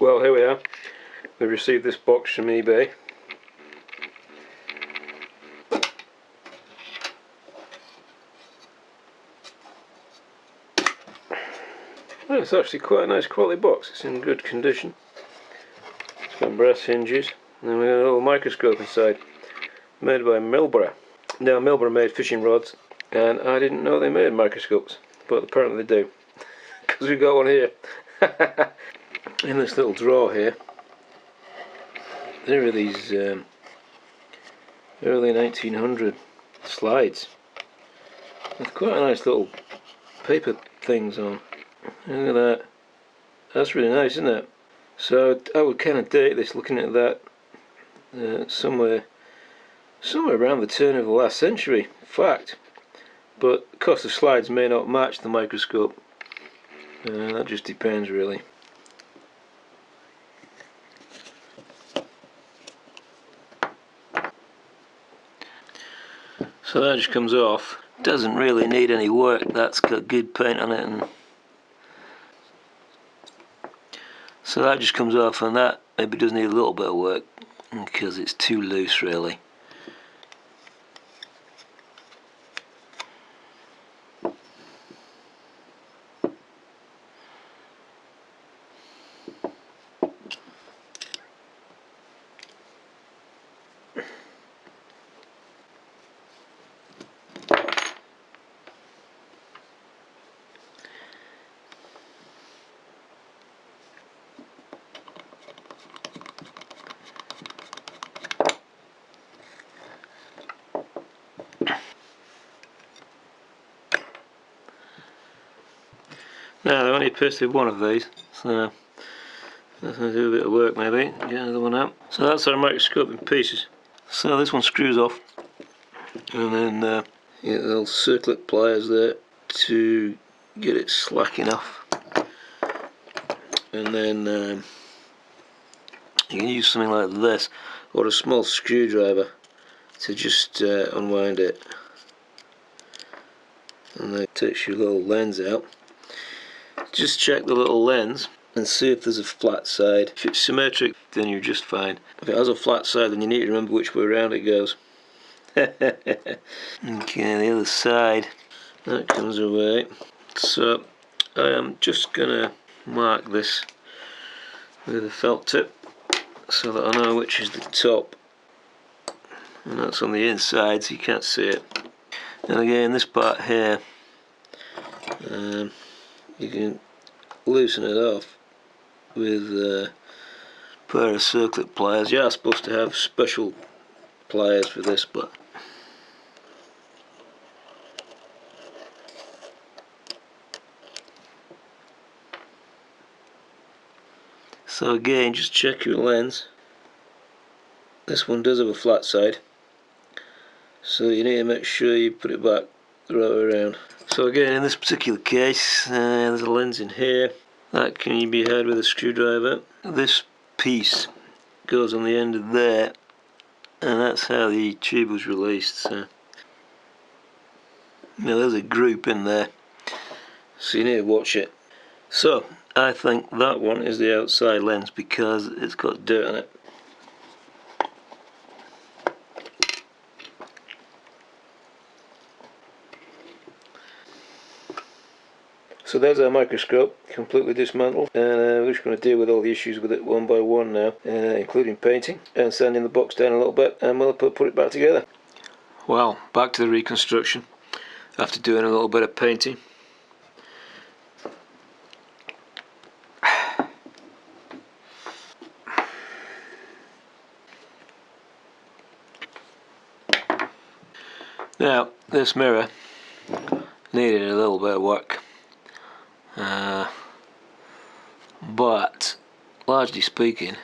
Well, here we are. We received this box from eBay. Well, it's actually quite a nice quality box. It's in good condition. It's got brass hinges, and then we got a little microscope inside, made by Milborough. Now, Milborough made fishing rods, and I didn't know they made microscopes, but apparently they do, because we've got one here. In this little drawer here, there are these early 1900 slides with quite a nice little paper things on. Look at that. That's really nice, isn't it? So I would kind of date this looking at that somewhere around the turn of the last century, in fact. But of course the slides may not match the microscope. That just depends really. So that just comes off. Doesn't really need any work. That's got good paint on it, and so that just comes off, and that maybe does need a little bit of work because it's too loose really. Now I only pasted one of these, so that's going to do a bit of work maybe, get another one out. So that's our microscope in pieces. So this one screws off, and then you get the little circlip pliers there to get it slack enough. And then you can use something like this, or a small screwdriver to just unwind it. And then it takes your little lens out. Just check the little lens and see if there's a flat side. If it's symmetric, then you're just fine. If it has a flat side, then you need to remember which way around it goes. Okay, the other side, that comes away. So I am just gonna mark this with a felt tip so that I know which is the top, and that's on the inside so you can't see it. And again, this part here, you can loosen it off with a pair of circlip pliers. You are supposed to have special pliers for this, but so again, just check your lens. This one does have a flat side, so you need to make sure you put it back the right way around. So again, in this particular case, there's a lens in here. That can be had with a screwdriver. This piece goes on the end of there, and that's how the tube was released. So now there's a group in there, so you need to watch it. So I think that one is the outside lens because it's got dirt on it. So there's our microscope, completely dismantled, and we're just going to deal with all the issues with it one by one now, including painting and sanding the box down a little bit, and we'll put it back together. Well, back to the reconstruction after doing a little bit of painting. Now, this mirror needed a little bit of work. But largely speaking,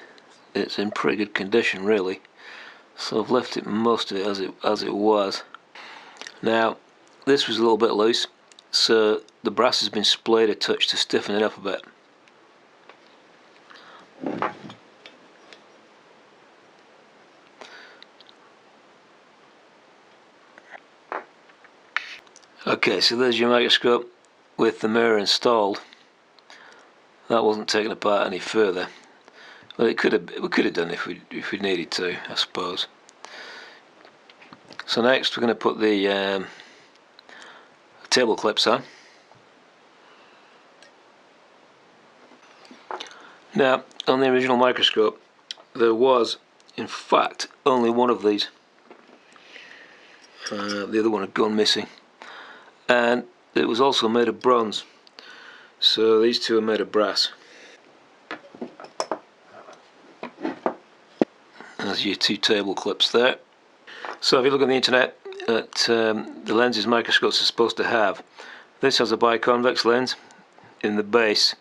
it's in pretty good condition really, so I've left it most of it as it was. Now this was a little bit loose, so the brass has been splayed a touch to stiffen it up a bit. Okay, so there's your microscope with the mirror installed. That wasn't taken apart any further. Well, we could have done if we needed to, I suppose. So next we're going to put the table clips on. Now, on the original Microscope, there was, in fact, only one of these. The other one had gone missing, and it was also made of bronze. So these two are made of brass. There's your two table clips there. So if you look on the internet at the lenses microscopes are supposed to have, this has a biconvex lens in the base,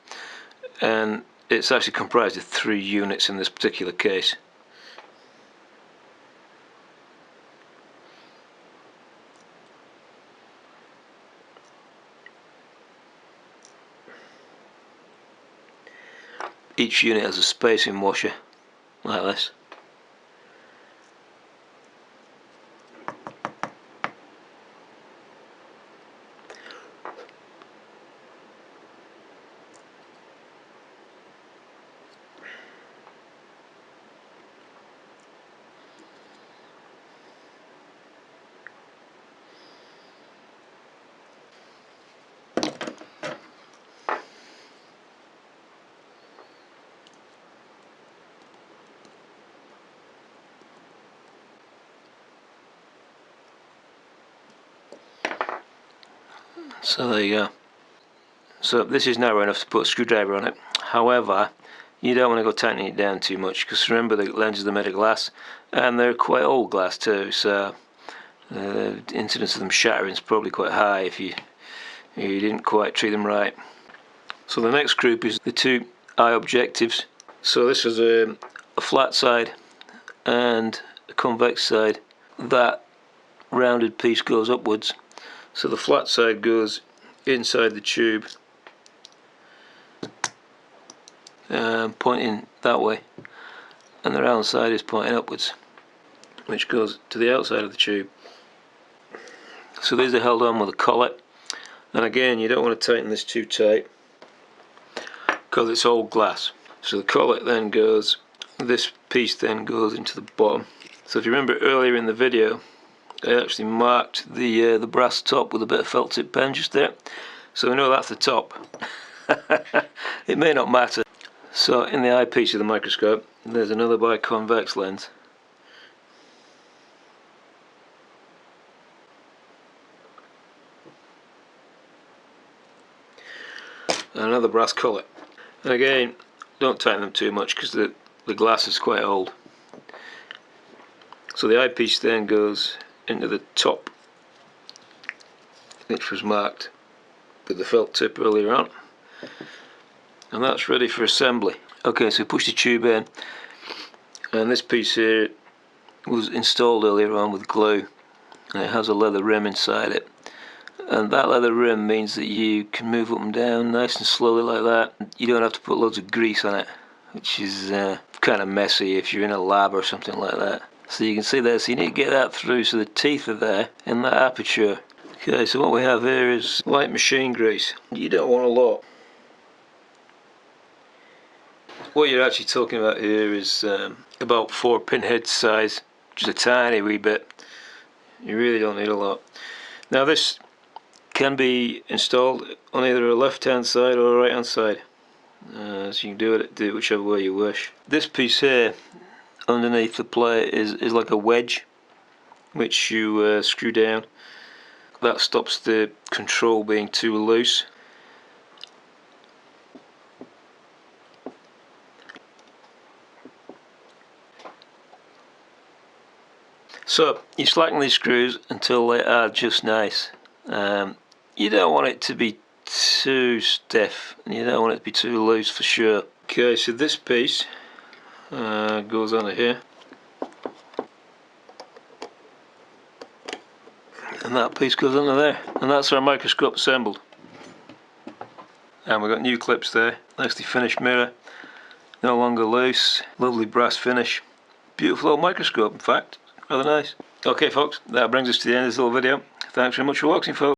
and it's actually comprised of 3 units in this particular case. Each unit has a spacing washer like this. So there you go. So this is narrow enough to put a screwdriver on it. However, you don't want to go tightening it down too much, because remember the lenses are made of glass, and they're quite old glass too, so the incidence of them shattering is probably quite high if you didn't quite treat them right. So the next group is the 2 eye objectives. So this is a flat side and a convex side. That rounded piece goes upwards, so the flat side goes inside the tube, pointing that way, and the round side is pointing upwards, which goes to the outside of the tube. So these are held on with a collet, and again you don't want to tighten this too tight because it's old glass. So the collet then goes, this piece then goes into the bottom. So if you remember earlier in the video, I actually marked the brass top with a bit of felt tip pen just there, so we know that's the top. It may not matter. So in the eyepiece of the microscope, there's another biconvex lens. And another brass collet. And again, don't tighten them too much because the glass is quite old. So the eyepiece then goes into the top, which was marked with the felt tip earlier on, and that's ready for assembly. Okay, so push the tube in, and this piece here was installed earlier on with glue, and it has a leather rim inside it, and that leather rim means that you can move up and down nice and slowly like that. You don't have to put loads of grease on it, which is kind of messy if you're in a lab or something like that. So you can see there, so you need to get that through so the teeth are there in that aperture. Okay, so what we have here is light machine grease. You don't want a lot. What you're actually talking about here is about 4 pinhead size, just a tiny wee bit. You really don't need a lot. Now this can be installed on either a left hand side or a right hand side, so you can do it whichever way you wish. This piece here underneath the plate is like a wedge which you screw down. That stops the control being too loose. So you slacken these screws until they are just nice. You don't want it to be too stiff, and you don't want it to be too loose for sure. Okay, so this piece goes onto here, and that piece goes onto there, and that's our microscope assembled. And we've got new clips there, nicely finished mirror, no longer loose, lovely brass finish, beautiful old microscope in fact, rather nice. Okay folks, that brings us to the end of this little video. Thanks very much for watching folks.